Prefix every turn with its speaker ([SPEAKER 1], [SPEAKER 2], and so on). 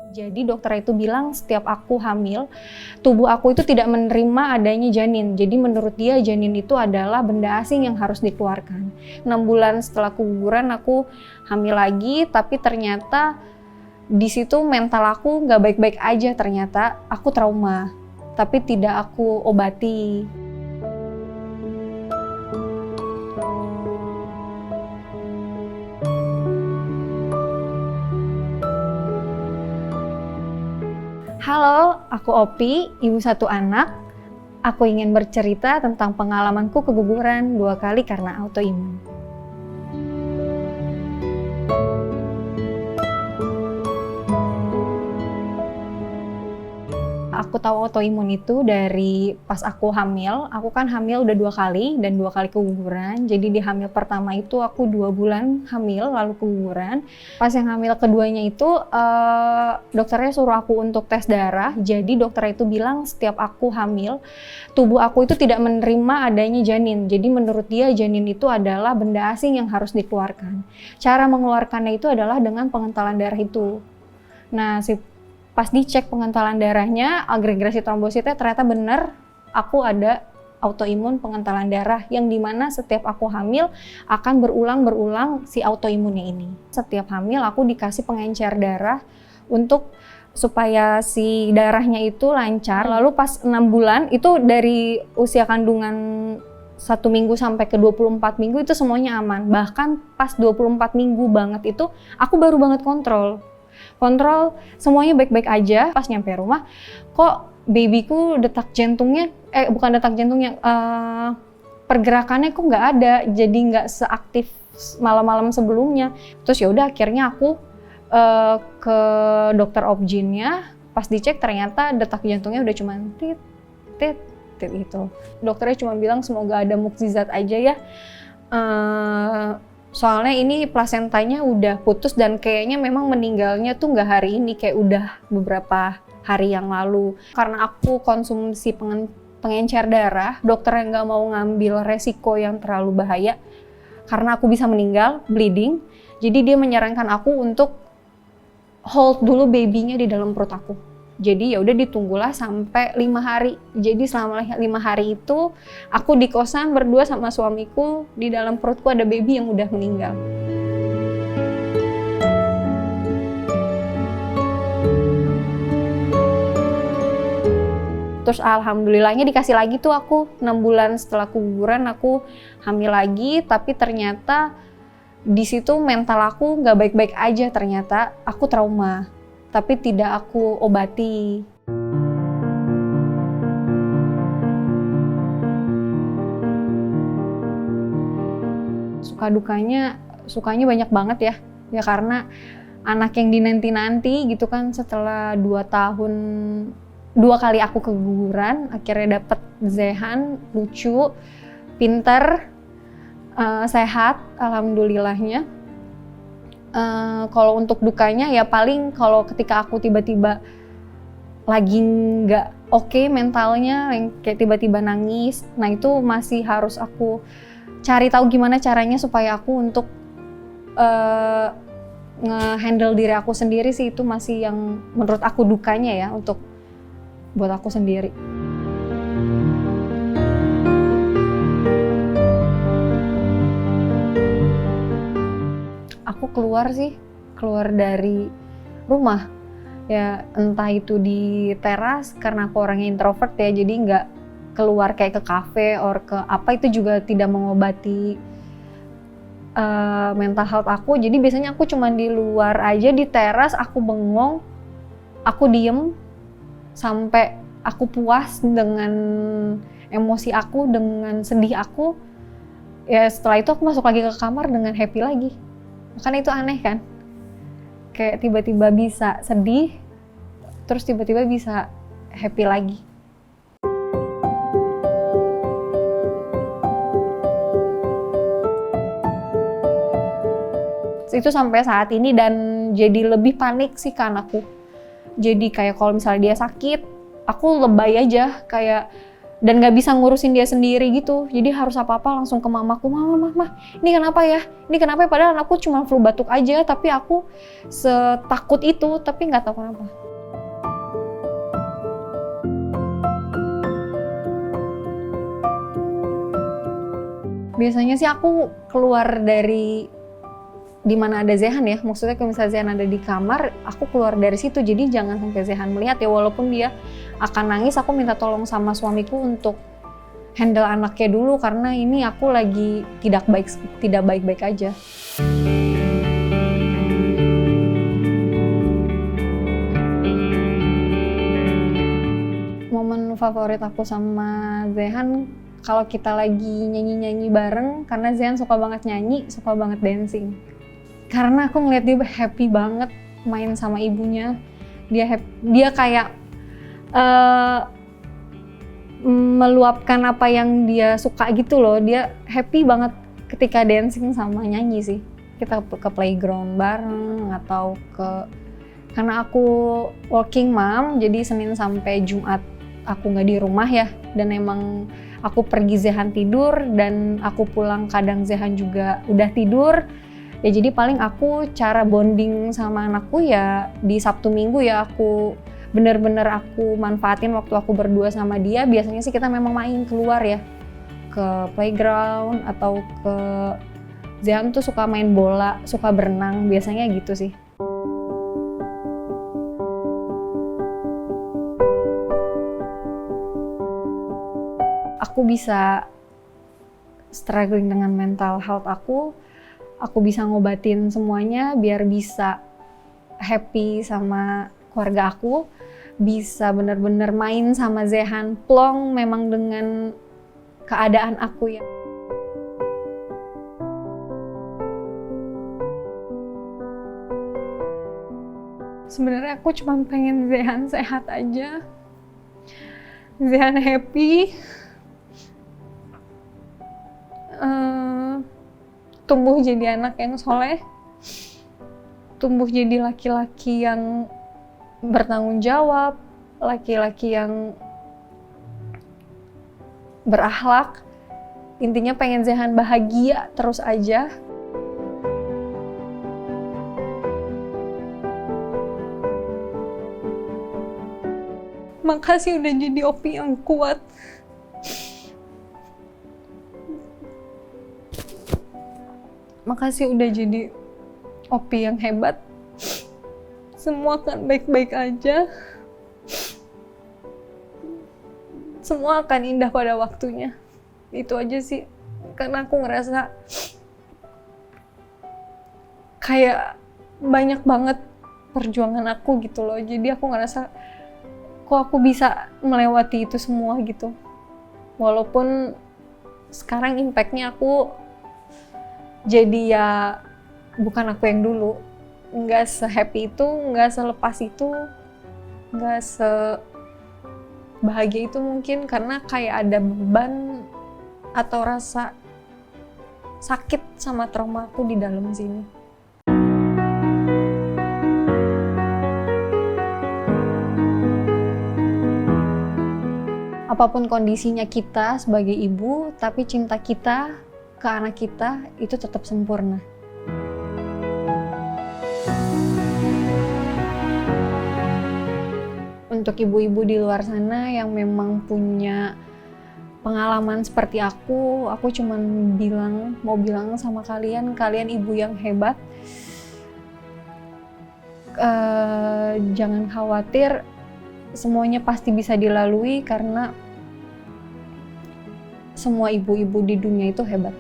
[SPEAKER 1] Jadi dokter itu bilang setiap aku hamil, tubuh aku itu tidak menerima adanya janin. Jadi menurut dia janin itu adalah benda asing yang harus dikeluarkan. 6 bulan setelah keguguran aku hamil lagi, tapi ternyata di situ mental aku nggak baik-baik aja. Ternyata aku trauma, tapi tidak aku obati. Halo, aku Opi, ibu satu anak. Aku ingin bercerita tentang pengalamanku keguguran 2 kali karena autoimun. Aku tahu autoimun itu dari pas aku hamil. Aku kan hamil udah 2 kali dan 2 kali keguguran. Jadi di hamil pertama itu aku 2 bulan hamil lalu keguguran. Pas yang hamil keduanya itu dokternya suruh aku untuk tes darah. Jadi dokter itu bilang setiap aku hamil, tubuh aku itu tidak menerima adanya janin. Jadi menurut dia janin itu adalah benda asing yang harus dikeluarkan. Cara mengeluarkannya itu adalah dengan pengentalan darah itu. Nah, pas dicek pengentalan darahnya, agregasi trombositnya ternyata benar aku ada autoimun pengentalan darah yang dimana setiap aku hamil akan berulang si autoimunnya ini. Setiap hamil aku dikasih pengencer darah untuk supaya si darahnya itu lancar. Lalu pas 6 bulan itu dari usia kandungan 1 minggu sampai ke 24 minggu itu semuanya aman. Bahkan pas 24 minggu banget itu aku baru banget kontrol semuanya baik-baik aja. Pas nyampe rumah kok babyku pergerakannya kok nggak ada, jadi nggak seaktif malam-malam sebelumnya. Terus ya udah akhirnya aku ke dokter obginnya. Pas dicek ternyata detak jantungnya udah cuma tit gitu. Dokternya cuma bilang semoga ada mukjizat aja ya. Soalnya ini plasentanya udah putus dan kayaknya memang meninggalnya tuh nggak hari ini, kayak udah beberapa hari yang lalu. Karena aku konsumsi pengencer darah, dokternya nggak mau ngambil resiko yang terlalu bahaya karena aku bisa meninggal, bleeding. Jadi dia menyarankan aku untuk hold dulu babynya di dalam perut aku. Jadi ya udah ditunggulah sampai 5 hari. Jadi selama 5 hari itu aku di kosan berdua sama suamiku, di dalam perutku ada baby yang udah meninggal. Terus alhamdulillahnya dikasih lagi tuh aku 6 bulan setelah keguguran aku hamil lagi, tapi ternyata di situ mental aku nggak baik-baik aja. Ternyata aku trauma, tapi tidak aku obati. Sukanya banyak banget ya. Ya karena anak yang dinanti-nanti gitu kan, setelah 2 tahun 2 kali aku keguguran, akhirnya dapet Zehan, lucu, pinter, sehat, alhamdulillahnya. Kalau untuk dukanya ya paling kalau ketika aku tiba-tiba lagi nggak oke mentalnya, kayak tiba-tiba nangis, nah itu masih harus aku cari tahu gimana caranya supaya aku untuk nge-handle diri aku sendiri sih. Itu masih yang menurut aku dukanya ya untuk buat aku sendiri. Aku keluar dari rumah ya, entah itu di teras karena aku orangnya introvert ya, jadi nggak keluar kayak ke kafe or ke apa, itu juga tidak mengobati mental health aku. Jadi biasanya aku cuma di luar aja di teras, aku bengong, aku diem sampai aku puas dengan emosi aku, dengan sedih aku. Ya setelah itu aku masuk lagi ke kamar dengan happy lagi. Makanya itu aneh kan, kayak tiba-tiba bisa sedih, terus tiba-tiba bisa happy lagi. Itu sampai saat ini, dan jadi lebih panik sih ke anakku. Jadi kayak kalau misalnya dia sakit, aku lebay aja, kayak dan nggak bisa ngurusin dia sendiri gitu. Jadi harus apa-apa langsung ke mamaku, mama, ini kenapa ya? Ini kenapa ya? Padahal aku cuma flu batuk aja, tapi aku setakut itu, tapi nggak tahu kenapa. Biasanya sih aku keluar dari di mana ada Zehan ya, maksudnya kalau misalnya Zehan ada di kamar, aku keluar dari situ, jadi jangan sampai Zehan melihat ya, walaupun dia akan nangis, aku minta tolong sama suamiku untuk handle anaknya dulu, karena ini aku lagi tidak baik-baik aja. Momen favorit aku sama Zehan, kalau kita lagi nyanyi-nyanyi bareng, karena Zehan suka banget nyanyi, suka banget dancing. Karena aku ngeliat dia happy banget main sama ibunya. Dia kayak meluapkan apa yang dia suka gitu loh. Dia happy banget ketika dancing sama nyanyi sih. Kita ke playground bareng atau karena aku working mom, jadi Senin sampai Jumat aku nggak di rumah ya. Dan emang aku pergi Zehan tidur dan aku pulang kadang Zehan juga udah tidur. Ya jadi paling aku cara bonding sama anakku ya di Sabtu Minggu ya, aku bener-bener aku manfaatin waktu aku berdua sama dia. Biasanya sih kita memang main keluar ya, ke playground atau ke Zehan tuh suka main bola, suka berenang, biasanya gitu sih. Aku bisa struggling dengan mental health aku bisa ngobatin semuanya biar bisa happy sama keluarga aku, bisa bener-bener main sama Zehan, plong memang dengan keadaan aku ya. Sebenarnya aku cuma pengen Zehan sehat aja, Zehan happy, tumbuh jadi anak yang soleh, tumbuh jadi laki-laki yang bertanggung jawab, laki-laki yang berakhlak. Intinya pengen Zehan bahagia terus aja. Makasih udah jadi Opi yang kuat. Makasih udah jadi Opi yang hebat. Semua akan baik-baik aja. Semua akan indah pada waktunya. Itu aja sih. Karena aku ngerasa kayak banyak banget perjuangan aku gitu loh. Jadi aku ngerasa kok aku bisa melewati itu semua gitu. Walaupun sekarang impact-nya aku jadi ya bukan aku yang dulu, nggak se-happy itu, nggak selepas itu, nggak sebahagia itu mungkin karena kayak ada beban atau rasa sakit sama trauma aku di dalam sini. Apapun kondisinya kita sebagai ibu, tapi cinta kita ke anak kita itu tetap sempurna. Untuk ibu-ibu di luar sana yang memang punya pengalaman seperti aku cuma mau bilang sama kalian ibu yang hebat. Jangan khawatir, semuanya pasti bisa dilalui karena semua ibu-ibu di dunia itu hebat.